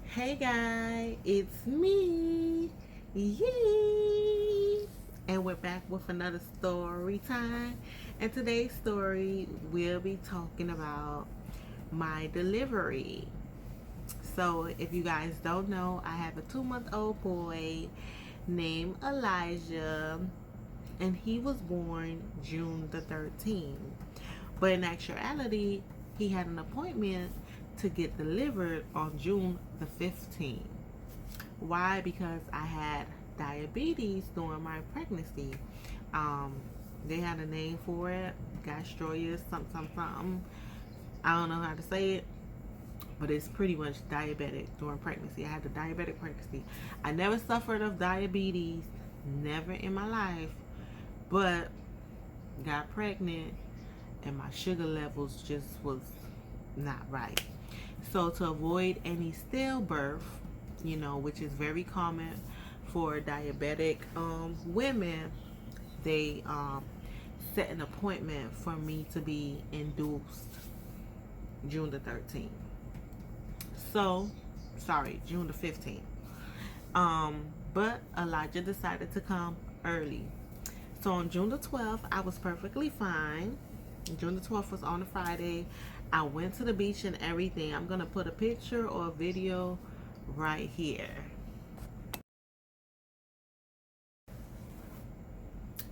Hey guys, it's me. Yee! And we're back with another story time. And today's story we'll be talking about my delivery. So, if you guys don't know, I have a 2-month-old boy named Elijah, and he was born June the 13th. But in actuality, he had an appointment to get delivered on June the 15th. Why? Because I had diabetes during my pregnancy. Um, they had a name for it, gastritis, something. I don't know how to say it, but it's pretty much diabetic during pregnancy. I had the diabetic pregnancy. I never suffered of diabetes, never in my life, but got pregnant and my sugar levels just was not right. So to avoid any stillbirth, which is very common for diabetic women, they set an appointment for me to be induced June the 13th. So, sorry, June the 15th. But Elijah decided to come early. So on June the 12th, I was perfectly fine. June the 12th was on a Friday. I went to the beach and everything. I'm going to put a picture or a video right here.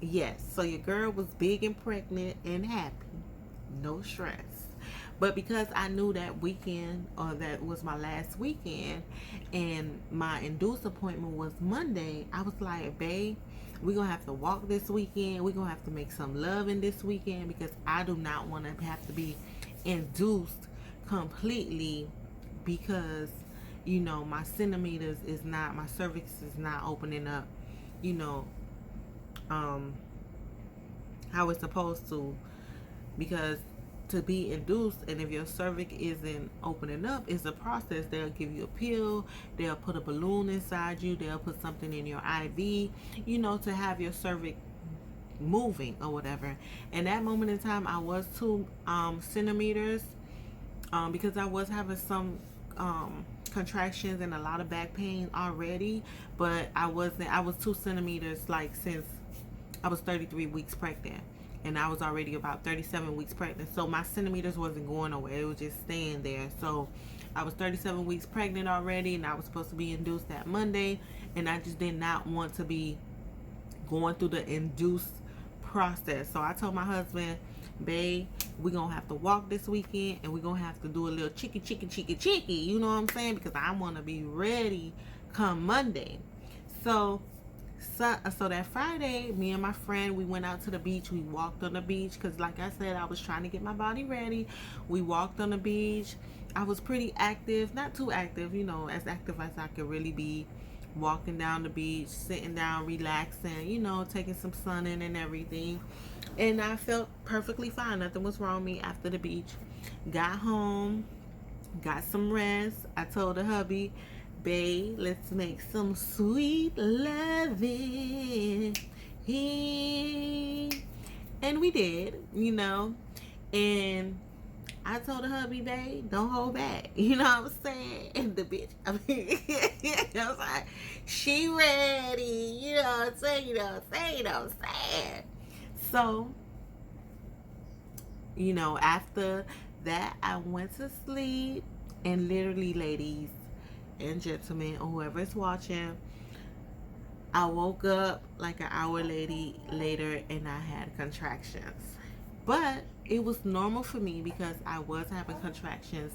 Yes, so your girl was big and pregnant and happy. No stress. But because I knew that weekend, or that was my last weekend, and my induced appointment was Monday, I was like, babe, we're going to have to walk this weekend. We're going to have to make some love in this weekend because I do not want to have to be induced completely because, my centimeters is not, my cervix is not opening up, you know, um, how it's supposed to, because to be induced, and if your cervix isn't opening up, it's a process. They'll give you a pill, they'll put a balloon inside you, they'll put something in your IV, to have your cervix moving or whatever. And that moment in time, I was 2 centimeters, because I was having some contractions and a lot of back pain already, but I was 2 centimeters like since I was 33 weeks pregnant, and I was already about 37 weeks pregnant. So my centimeters wasn't going nowhere. It was just staying there. So I was 37 weeks pregnant already, and I was supposed to be induced that Monday, and I just did not want to be going through the induced process. So I told my husband, babe, we're going to have to walk this weekend, and we're going to have to do a little chicky. You know what I'm saying? Because I want to be ready come Monday. So that Friday, me and my friend, we went out to the beach. We walked on the beach because, like I said, I was trying to get my body ready. We walked on the beach. I was pretty active, not too active, as active as I could really be. Walking down the beach, sitting down, relaxing, taking some sun in and everything. And I felt perfectly fine. Nothing was wrong with me after the beach. Got home, got some rest. I told the hubby, babe, let's make some sweet loving. And we did. And I told the hubby, babe, don't hold back. You know what I'm saying? And the bitch, I mean, I was like, she ready. You know what I'm saying? So, after that, I went to sleep. And literally, ladies and gentlemen, or whoever is watching, I woke up like an hour later and I had contractions. But it was normal for me because I was having contractions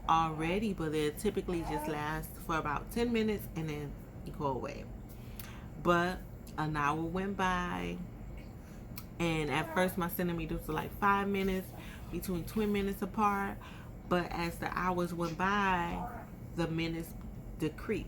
already, but they typically just last for about 10 minutes and then go away. But an hour went by, and at first my centimeters were like 5 minutes, between 20 minutes apart. But as the hours went by, the minutes decreased.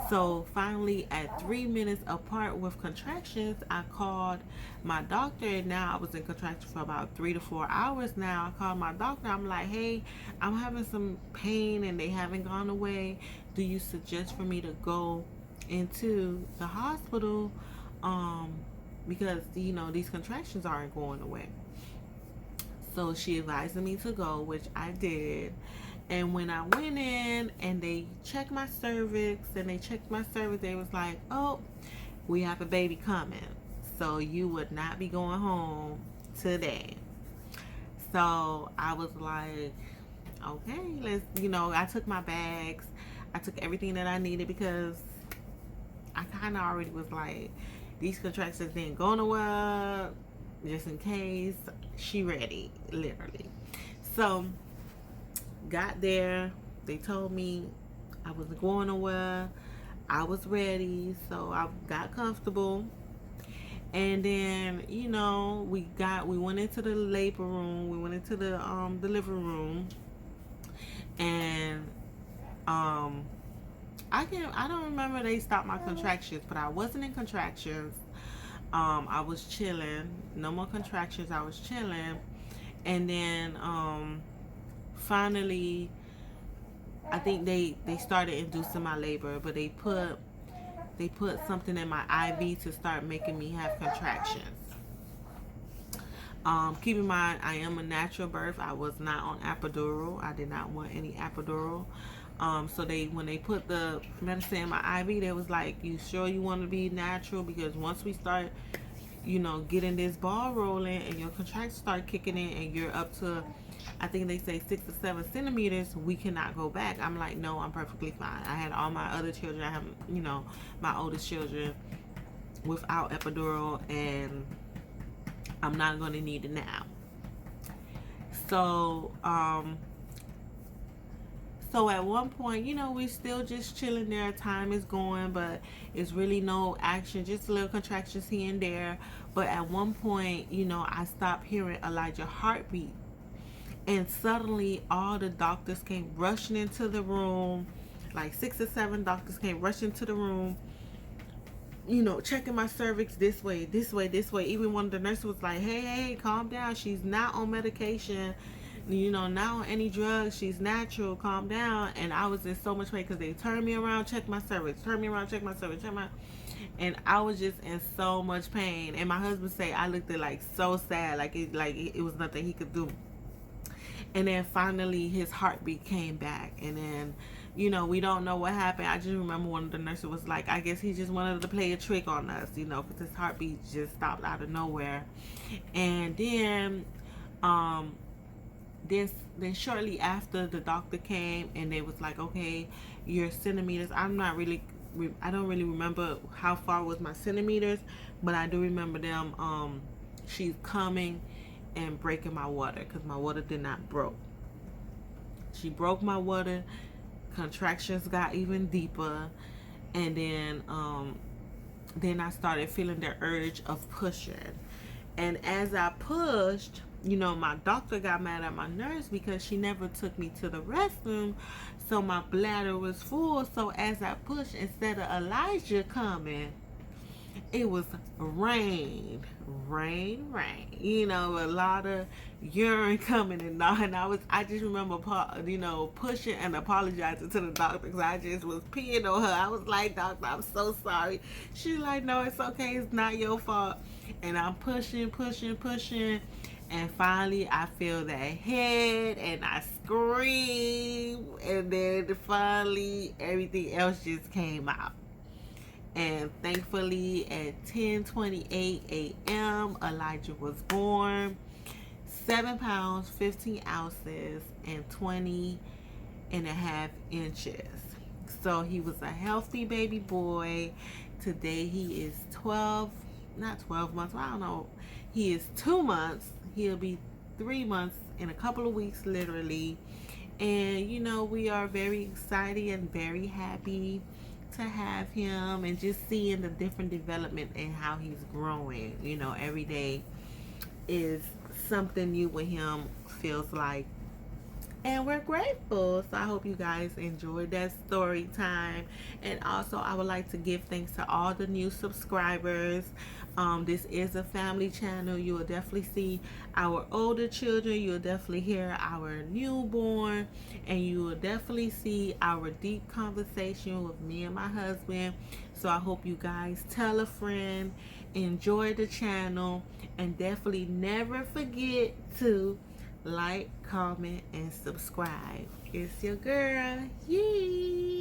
So finally, at 3 minutes apart with contractions, I called my doctor, and now I was in contraction for about 3 to 4 hours. Now I called my doctor. I'm like, hey, I'm having some pain and they haven't gone away. Do you suggest for me to go into the hospital? Because these contractions aren't going away. So she advised me to go, which I did. And when I went in and they checked my cervix they was like, oh, we have a baby coming. So you would not be going home today. So I was like, okay, I took my bags. I took everything that I needed because I kind of already was like, these contractions didn't go nowhere, just in case. She ready, literally. So got there. They told me I wasn't going nowhere. I was ready, so I got comfortable. And then, we went into the labor room. We went into the delivery room, and um, I don't remember they stopped my contractions, but I wasn't in contractions. I was chilling. No more contractions. I was chilling, and then finally, I think they started inducing my labor, but they put something in my IV to start making me have contractions. Keep in mind, I am a natural birth. I was not on epidural. I did not want any epidural. So when they put the medicine in my IV, they was like, "You sure you want to be natural? Because once we start, getting this ball rolling and your contractions start kicking in, and you're up to, I think they say 6 or 7 centimeters, we cannot go back." I'm like, "No, I'm perfectly fine. I had all my other children. I have, my oldest children without epidural, and I'm not going to need it now." So, at one point, we're still just chilling there. Time is going, but it's really no action, just little contractions here and there. But at one point, I stopped hearing Elijah's heartbeat. And suddenly, all the doctors came rushing into the room. Like 6 or 7 doctors came rushing into the room, checking my cervix this way, this way, this way. Even one of the nurses was like, hey, calm down. She's not on medication, not on any drugs. She's natural. Calm down. And I was in so much pain because they turned me around, checked my cervix, turned me around, checked my cervix, and I was just in so much pain. And my husband said I looked at like so sad, like it was nothing he could do. And then finally his heartbeat came back, and then we don't know what happened. I just remember one of the nurses was like, I guess he just wanted to play a trick on us, because his heartbeat just stopped out of nowhere. And then then shortly after, the doctor came and they was like, okay, your centimeters, I don't really remember how far was my centimeters, but I do remember them she's coming and breaking my water, because my water did not broke. She broke my water. Contractions got even deeper, and then I started feeling the urge of pushing. And as I pushed, my doctor got mad at my nurse because she never took me to the restroom, so my bladder was full. So as I pushed, instead of Elijah coming, it was rain. A lot of urine coming and all. And I just remember, pushing and apologizing to the doctor because I just was peeing on her. I was like, "Doctor, I'm so sorry." She's like, "No, it's okay. It's not your fault." And I'm pushing. And finally, I feel that head and I scream. And then finally, everything else just came out. And thankfully, at 10:28 a.m., Elijah was born. 7 pounds, 15 ounces, and 20.5 inches. So he was a healthy baby boy. Today he is 12, not 12 months, I don't know. He is 2 months. He'll be 3 months in a couple of weeks, literally. And, we are very excited and very happy to have him, and just seeing the different development and how he's growing. Every day is something new with him, feels like. And we're grateful. So I hope you guys enjoyed that story time. And also, I would like to give thanks to all the new subscribers. This is a family channel. You will definitely see our older children. You will definitely hear our newborn. And you will definitely see our deep conversation with me and my husband. So I hope you guys tell a friend, enjoy the channel, and definitely never forget to like, comment, and subscribe. It's your girl. Yee.